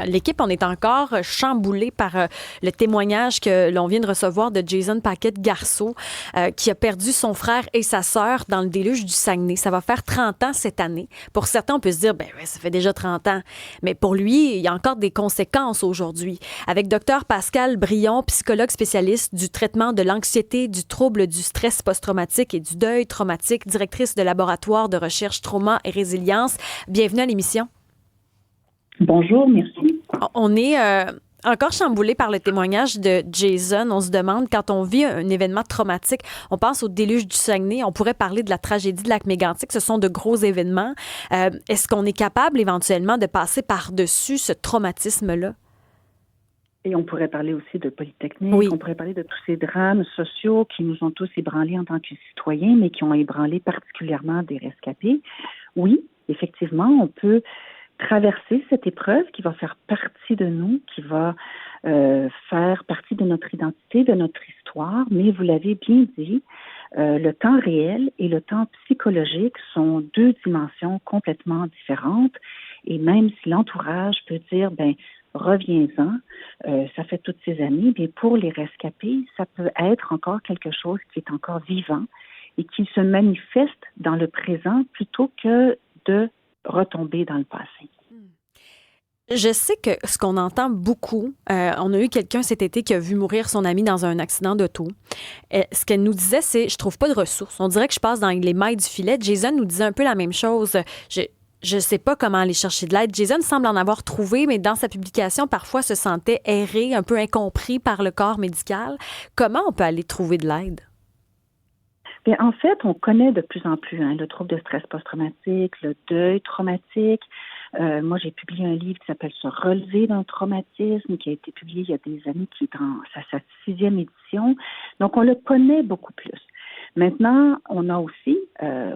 L'équipe, on est encore chamboulé par le témoignage que l'on vient de recevoir de Jason Paquette-Garceau, qui a perdu son frère et sa sœur dans le déluge du Saguenay. Ça va faire 30 ans cette année. Pour certains, on peut se dire, ben ouais, ça fait déjà 30 ans. Mais pour lui, il y a encore des conséquences aujourd'hui. Avec Dr Pascal Brion, psychologue spécialiste du traitement de l'anxiété, du trouble du stress post-traumatique et du deuil traumatique, directrice de laboratoire de recherche trauma et résilience. Bienvenue à l'émission. Bonjour, merci. On est encore chamboulé par le témoignage de Jason. On se demande, quand on vit un événement traumatique, on pense au déluge du Saguenay, on pourrait parler de la tragédie de Lac-Mégantic. Ce sont de gros événements. Est-ce qu'on est capable éventuellement de passer par-dessus ce traumatisme-là? Et on pourrait parler aussi de Polytechnique, Oui. on pourrait parler de tous ces drames sociaux qui nous ont tous ébranlés en tant que citoyens, mais qui ont ébranlé particulièrement des rescapés. Oui, effectivement, on peut traverser cette épreuve qui va faire partie de nous, qui va faire partie de notre identité, de notre histoire, mais vous l'avez bien dit, le temps réel et le temps psychologique sont deux dimensions complètement différentes, et même si l'entourage peut dire, ben reviens-en, ça fait toutes ces années, bien pour les rescapés, ça peut être encore quelque chose qui est encore vivant et qui se manifeste dans le présent plutôt que de retomber dans le passé. Je sais que ce qu'on entend beaucoup, on a eu quelqu'un cet été qui a vu mourir son ami dans un accident d'auto. Ce qu'elle nous disait, c'est « je trouve pas de ressources. On dirait que je passe dans les mailles du filet ». Jason nous disait un peu la même chose. Je sais pas comment aller chercher de l'aide. Jason semble en avoir trouvé, mais dans sa publication, parfois se sentait erré, un peu incompris par le corps médical. Comment on peut aller trouver de l'aide? Bien, en fait, on connaît de plus en plus le trouble de stress post-traumatique, le deuil traumatique. Moi, j'ai publié un livre qui s'appelle « Se relever d'un traumatisme » qui a été publié il y a des années, qui est en sa 6e édition. Donc, on le connaît beaucoup plus. Maintenant, on a aussi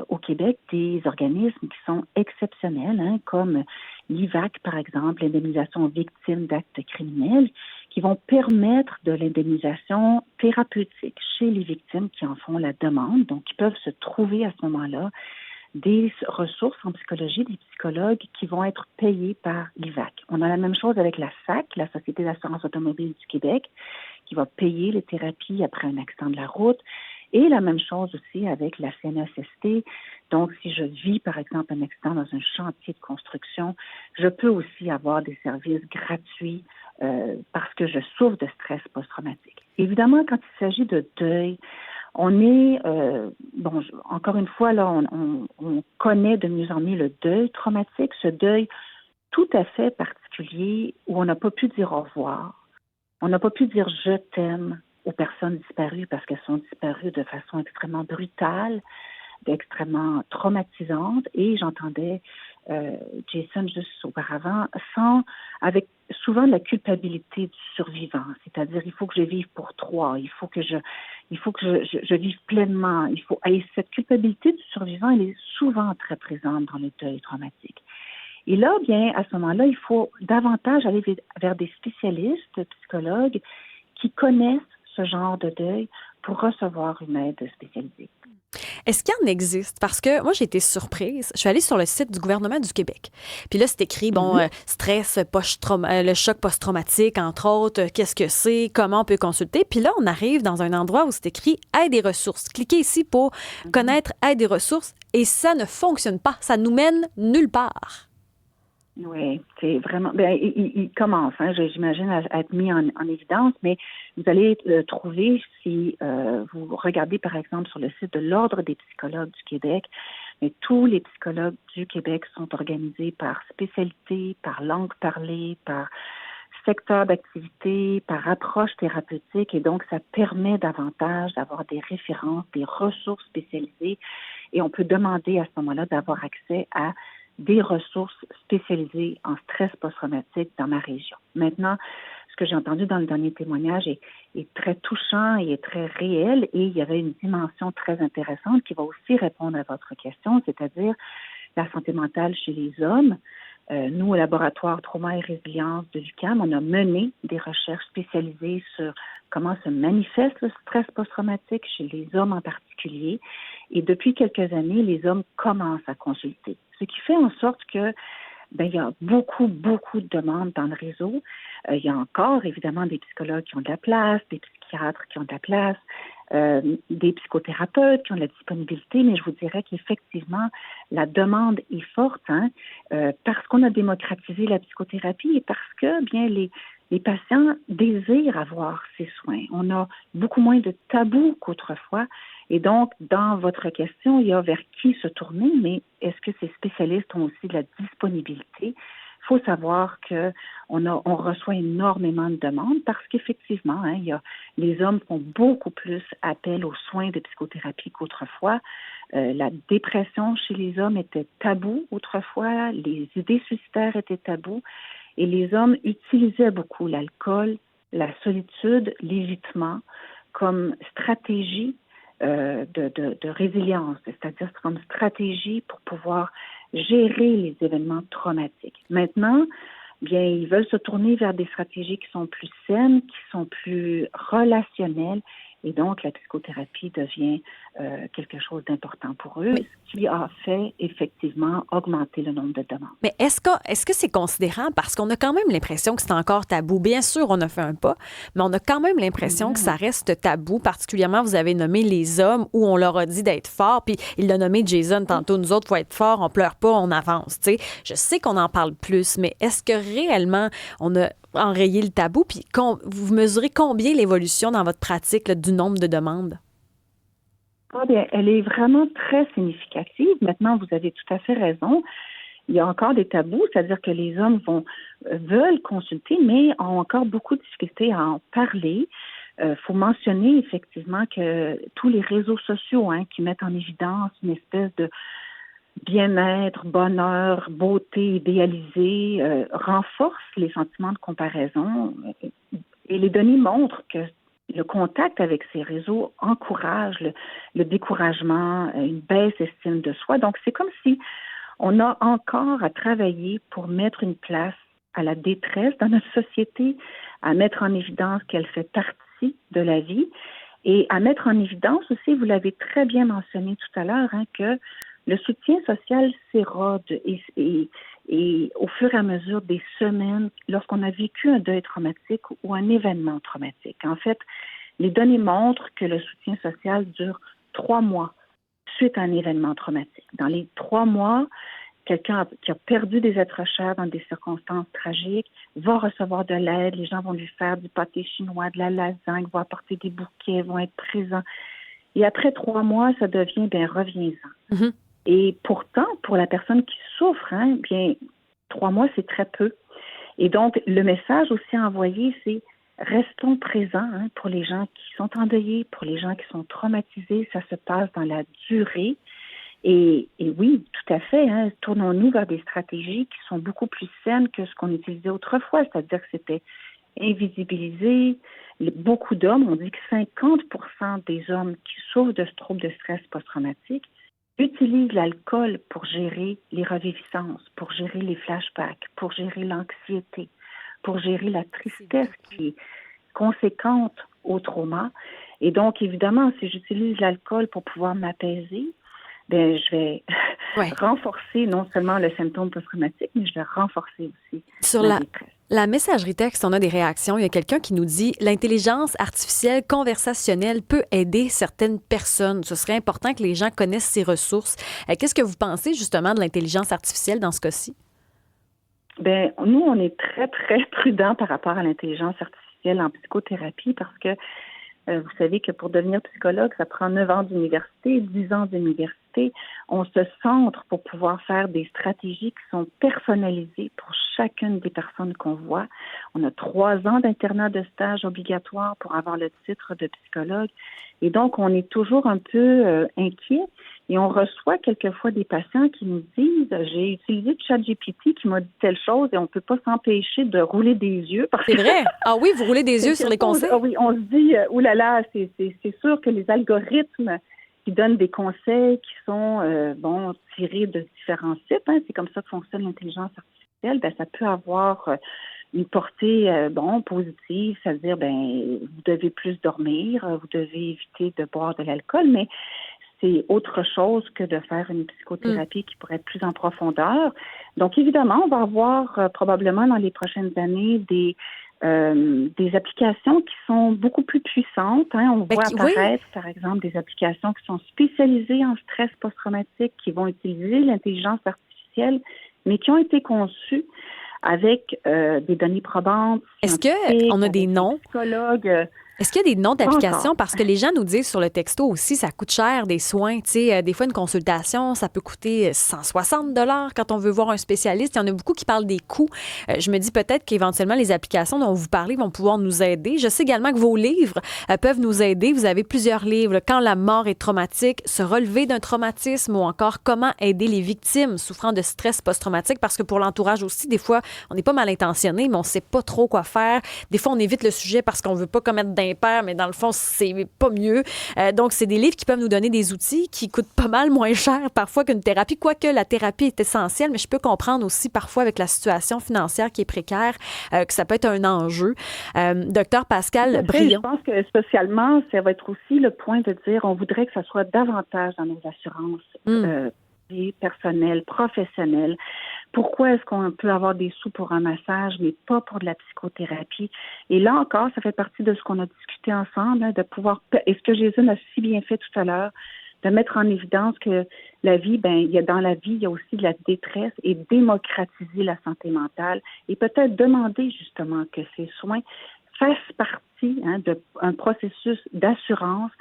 au Québec des organismes qui sont exceptionnels, comme l'IVAC, par exemple, l'indemnisation aux victimes d'actes criminels, qui vont permettre de l'indemnisation thérapeutique chez les victimes qui en font la demande. Donc, ils peuvent se trouver à ce moment-là des ressources en psychologie, des psychologues qui vont être payés par l'IVAC. On a la même chose avec la SAC, la Société d'assurance automobile du Québec, qui va payer les thérapies après un accident de la route. Et la même chose aussi avec la CNESST. Donc, si je vis, par exemple, un accident dans un chantier de construction, je peux aussi avoir des services gratuits parce que je souffre de stress post-traumatique. Évidemment, quand il s'agit de deuil, on est, encore une fois, là, on connaît de mieux en mieux le deuil traumatique, ce deuil tout à fait particulier où on n'a pas pu dire au revoir, on n'a pas pu dire je t'aime aux personnes disparues parce qu'elles sont disparues de façon extrêmement brutale, extrêmement traumatisante. Et j'entendais Jason juste auparavant, avec souvent la culpabilité du survivant, c'est-à-dire il faut que je vive pour trois, il faut que je vive pleinement, et cette culpabilité du survivant, elle est souvent très présente dans le deuil traumatique. Et là, bien, à ce moment-là, il faut davantage aller vers des spécialistes, psychologues, qui connaissent ce genre de deuil pour recevoir une aide spécialisée. Est-ce qu'il en existe? Parce que moi, j'ai été surprise. Je suis allée sur le site du gouvernement du Québec. Puis là, c'est écrit, stress, le choc post-traumatique, entre autres, qu'est-ce que c'est, comment on peut consulter. Puis là, on arrive dans un endroit où c'est écrit aide et ressources. Cliquez ici pour connaître aide et ressources. Et ça ne fonctionne pas. Ça nous mène nulle part. Oui, c'est vraiment. Il commence, j'imagine, à être mis en évidence, mais vous allez trouver si vous regardez, par exemple, sur le site de l'Ordre des psychologues du Québec, mais tous les psychologues du Québec sont organisés par spécialité, par langue parlée, par secteur d'activité, par approche thérapeutique, et donc ça permet davantage d'avoir des références, des ressources spécialisées, et on peut demander à ce moment-là d'avoir accès à des ressources spécialisées en stress post-traumatique dans ma région. Maintenant, ce que j'ai entendu dans le dernier témoignage est très touchant et est très réel, et il y avait une dimension très intéressante qui va aussi répondre à votre question, c'est-à dire la santé mentale chez les hommes. Nous, au laboratoire Trauma et Résilience de l'UQAM, on a mené des recherches spécialisées sur comment se manifeste le stress post-traumatique chez les hommes en particulier. Et depuis quelques années, les hommes commencent à consulter. Ce qui fait en sorte que ben, il y a beaucoup, beaucoup de demandes dans le réseau. Il y a encore, évidemment, des psychologues qui ont de la place, des psychiatres qui ont de la place, des psychothérapeutes qui ont de la disponibilité, mais je vous dirais qu'effectivement, la demande est forte, parce qu'on a démocratisé la psychothérapie et parce que, bien, les patients désirent avoir ces soins. On a beaucoup moins de tabous qu'autrefois. Et donc, dans votre question, il y a vers qui se tourner, mais est-ce que ces spécialistes ont aussi de la disponibilité? Il faut savoir que on reçoit énormément de demandes parce qu'effectivement, les hommes font beaucoup plus appel aux soins de psychothérapie qu'autrefois. La dépression chez les hommes était tabou autrefois, les idées suicidaires étaient tabous et les hommes utilisaient beaucoup l'alcool, la solitude, l'évitement comme stratégie de résilience, c'est-à-dire comme stratégie pour pouvoir gérer les événements traumatiques. Maintenant, bien, ils veulent se tourner vers des stratégies qui sont plus saines, qui sont plus relationnelles, et donc la psychothérapie devient quelque chose d'important pour eux, ce qui a fait effectivement augmenter le nombre de demandes. Mais est-ce que c'est considérable? Parce qu'on a quand même l'impression que c'est encore tabou. Bien sûr, on a fait un pas, mais on a quand même l'impression que ça reste tabou. Particulièrement, vous avez nommé les hommes où on leur a dit d'être forts. Puis il l'a nommé Jason tantôt. Nous autres, il faut être forts, on pleure pas, on avance. T'sais. Je sais qu'on en parle plus, mais est-ce que réellement on a enrayé le tabou? Puis vous mesurez combien l'évolution dans votre pratique là, du nombre de demandes? Ah bien, elle est vraiment très significative. Maintenant, vous avez tout à fait raison. Il y a encore des tabous, c'est-à-dire que les hommes veulent consulter, mais ont encore beaucoup de difficultés à en parler. Faut mentionner effectivement que tous les réseaux sociaux qui mettent en évidence une espèce de bien-être, bonheur, beauté idéalisée, renforcent les sentiments de comparaison. Et les données montrent que le contact avec ces réseaux encourage le découragement, une baisse d'estime de soi. Donc, c'est comme si on a encore à travailler pour mettre une place à la détresse dans notre société, à mettre en évidence qu'elle fait partie de la vie et à mettre en évidence aussi, vous l'avez très bien mentionné tout à l'heure, que le soutien social s'érode et au fur et à mesure des semaines, lorsqu'on a vécu un deuil traumatique ou un événement traumatique. En fait, les données montrent que le soutien social dure 3 mois suite à un événement traumatique. Dans les 3 mois, quelqu'un qui a perdu des êtres chers dans des circonstances tragiques va recevoir de l'aide. Les gens vont lui faire du pâté chinois, de la lasagne, vont apporter des bouquets, vont être présents. Et après 3 mois, ça devient, reviens-en. Mm-hmm. Et pourtant, pour la personne qui souffre, bien, 3 mois, c'est très peu. Et donc, le message aussi à envoyer, c'est restons présents pour les gens qui sont endeuillés, pour les gens qui sont traumatisés. Ça se passe dans la durée. Et oui, tout à fait, tournons-nous vers des stratégies qui sont beaucoup plus saines que ce qu'on utilisait autrefois. C'est-à-dire que c'était invisibilisé. Beaucoup d'hommes, on dit que 50% des hommes qui souffrent de ce trouble de stress post-traumatique utilisent l'alcool pour gérer les reviviscences, pour gérer les flashbacks, pour gérer l'anxiété, pour gérer la tristesse qui est conséquente au trauma. Et donc, évidemment, si j'utilise l'alcool pour pouvoir m'apaiser, bien, je vais renforcer non seulement le symptôme post-traumatique, mais je vais renforcer aussi sur la messagerie texte, on a des réactions. Il y a quelqu'un qui nous dit « L'intelligence artificielle conversationnelle peut aider certaines personnes. Ce serait important que les gens connaissent ces ressources. » Qu'est-ce que vous pensez justement de l'intelligence artificielle dans ce cas-ci? Bien, nous, on est très, très prudents par rapport à l'intelligence artificielle en psychothérapie parce que vous savez que pour devenir psychologue, ça prend 9 ans d'université, 10 ans d'université. On se centre pour pouvoir faire des stratégies qui sont personnalisées pour chacune des personnes qu'on voit. On a 3 ans d'internat de stage obligatoire pour avoir le titre de psychologue. Et donc, on est toujours un peu inquiet. Et on reçoit quelquefois des patients qui nous disent « J'ai utilisé ChatGPT qui m'a dit telle chose et on ne peut pas s'empêcher de rouler des yeux. » C'est vrai? Ah oui, vous roulez des yeux sur les conseils? Oui, on se dit « Oulala, c'est sûr que les algorithmes qui donnent des conseils qui sont tirés de différents sites, c'est comme ça que fonctionne l'intelligence artificielle, ça peut avoir une portée positive, c'est-à-dire vous devez plus dormir, vous devez éviter de boire de l'alcool, mais c'est autre chose que de faire une psychothérapie qui pourrait être plus en profondeur. Donc, évidemment, on va avoir probablement dans les prochaines années des applications qui sont beaucoup plus puissantes. Hein. On voit apparaître, par exemple, des applications qui sont spécialisées en stress post-traumatique, qui vont utiliser l'intelligence artificielle, mais qui ont été conçues avec des données probantes. Est-ce qu'on a des noms? Psychologues. Est-ce qu'il y a des noms d'applications? Parce que les gens nous disent sur le texto aussi, ça coûte cher, des soins. Tu sais, des fois, une consultation, ça peut coûter 160 $ quand on veut voir un spécialiste. Il y en a beaucoup qui parlent des coûts. Je me dis peut-être qu'éventuellement, les applications dont vous parlez vont pouvoir nous aider. Je sais également que vos livres peuvent nous aider. Vous avez plusieurs livres. Quand la mort est traumatique, se relever d'un traumatisme ou encore comment aider les victimes souffrant de stress post-traumatique. Parce que pour l'entourage aussi, des fois, on n'est pas mal intentionné, mais on ne sait pas trop quoi faire. Des fois, on évite le sujet parce qu'on ne veut pas commettre d'impair, mais dans le fond, c'est pas mieux. Donc, c'est des livres qui peuvent nous donner des outils qui coûtent pas mal moins cher parfois qu'une thérapie, quoique la thérapie est essentielle, mais je peux comprendre aussi parfois avec la situation financière qui est précaire que ça peut être un enjeu. Docteur Pascal Brion. Je pense que socialement, ça va être aussi le point de dire on voudrait que ça soit davantage dans nos assurances personnelles, professionnelles. Pourquoi est-ce qu'on peut avoir des sous pour un massage, mais pas pour de la psychothérapie? Et là encore, ça fait partie de ce qu'on a discuté ensemble, hein, de pouvoir, et ce que Jason a si bien fait tout à l'heure, de mettre en évidence que la vie, dans la vie, il y a aussi de la détresse et démocratiser la santé mentale et peut-être demander justement que ces soins fassent partie d'un processus d'assurance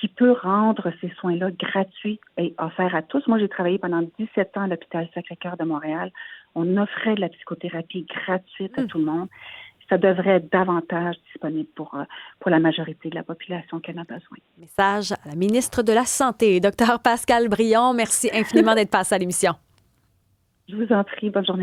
qui peut rendre ces soins-là gratuits et offerts à tous. Moi, j'ai travaillé pendant 17 ans à l'hôpital Sacré-Cœur de Montréal. On offrait de la psychothérapie gratuite à tout le monde. Ça devrait être davantage disponible pour la majorité de la population qui en a besoin. Message à la ministre de la Santé, Dr Pascal Brion. Merci infiniment d'être passé à l'émission. Je vous en prie. Bonne journée.